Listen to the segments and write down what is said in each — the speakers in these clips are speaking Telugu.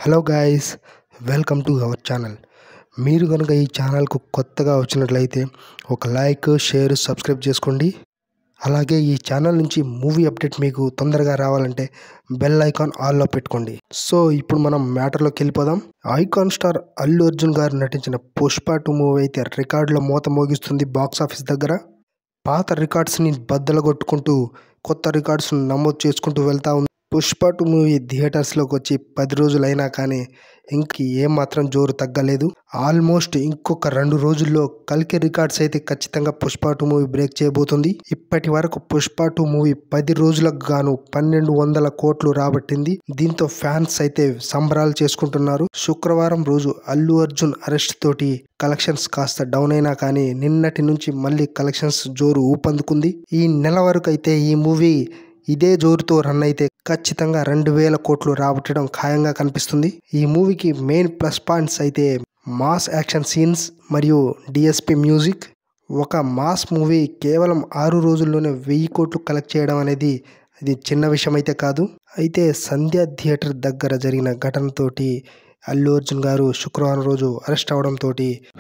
Hello guys, welcome to our channel. మీరు కనుక ఈ ఛానల్కు కొత్తగా వచ్చినట్లయితే ఒక లైక్, షేర్, సబ్స్క్రైబ్ చేసుకోండి. అలాగే ఈ ఛానల్ నుంచి మూవీ అప్డేట్ మీకు తొందరగా రావాలంటే బెల్ ఐకాన్ ఆల్లో పెట్టుకోండి. సో ఇప్పుడు మనం మ్యాటర్లోకి వెళ్ళిపోదాం. ఐకాన్ స్టార్ అల్లు అర్జున్ గారు నటించిన పుష్ప 2 మూవీ అయితే రికార్డుల మోత మోగిస్తుంది బాక్స్ ఆఫీస్ దగ్గర. పాత రికార్డ్స్ని బద్దలు కొట్టుకుంటూ కొత్త రికార్డ్స్ని నమోదు చేసుకుంటూ వెళ్తా ఉంది. పుష్ప 2 మూవీ థియేటర్స్లోకి వచ్చి 10 రోజులైనా కానీ ఏమాత్రం జోరు తగ్గలేదు. ఆల్మోస్ట్ ఇంకొక 2 రోజుల్లో కల్కి రికార్డ్స్ అయితే ఖచ్చితంగా పుష్ప 2 మూవీ బ్రేక్ చేయబోతుంది. ఇప్పటి వరకు పుష్ప 2 మూవీ 10 రోజులకు గాను 1200 కోట్లు రాబట్టింది. దీంతో ఫ్యాన్స్ అయితే సంబరాలు చేసుకుంటున్నారు. శుక్రవారం రోజు అల్లు అర్జున్ అరెస్ట్ తోటి కలెక్షన్స్ కాస్త డౌన్ అయినా కానీ నిన్నటి నుంచి మళ్ళీ కలెక్షన్స్ జోరు ఊపందుకుంది. ఈ నెల వరకు అయితే ఈ మూవీ ఇదే జోరుతో రన్ అయితే ఖచ్చితంగా 2000 కోట్లు రాబట్టడం ఖాయంగా కనిపిస్తుంది. ఈ మూవీకి మెయిన్ ప్లస్ పాయింట్స్ అయితే మాస్ యాక్షన్ సీన్స్ మరియు డిఎస్పి మ్యూజిక్. ఒక మాస్ మూవీ కేవలం 6 రోజుల్లోనే 1000 కోట్లు కలెక్ట్ చేయడం అనేది ఇది చిన్న విషయం అయితే కాదు. అయితే సంధ్య థియేటర్ దగ్గర జరిగిన ఘటనతోటి అల్లు అర్జున్ గారు శుక్రవారం రోజు అరెస్ట్ అవడంతో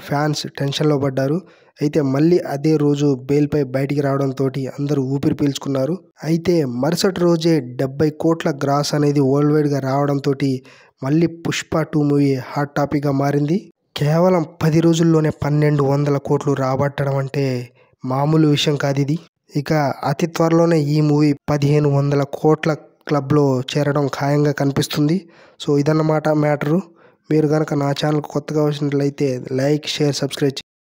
ఫ్యాన్స్ టెన్షన్లో పడ్డారు. అయితే మళ్ళీ అదే రోజు బెయిల్పై బయటికి రావడంతో అందరూ ఊపిరి పీల్చుకున్నారు. అయితే మరుసటి రోజే 70 కోట్ల గ్రాస్ అనేది వరల్డ్ వైడ్గా రావడంతో మళ్ళీ పుష్ప 2 మూవీ హాట్ టాపిక్గా మారింది. కేవలం 10 రోజుల్లోనే 1200 కోట్లు రాబట్టడం అంటే మామూలు విషయం కాదు ఇది. ఇక అతి త్వరలోనే ఈ మూవీ 1500 కోట్ల క్లబ్లో చేరడం ఖాయంగా కనిపిస్తుంది. సో ఇదన్నమాట మ్యాటరు. మీరు కనుక నా ఛానల్ కొత్తగా వచ్చినట్లయితే లైక్, షేర్, సబ్స్క్రైబ్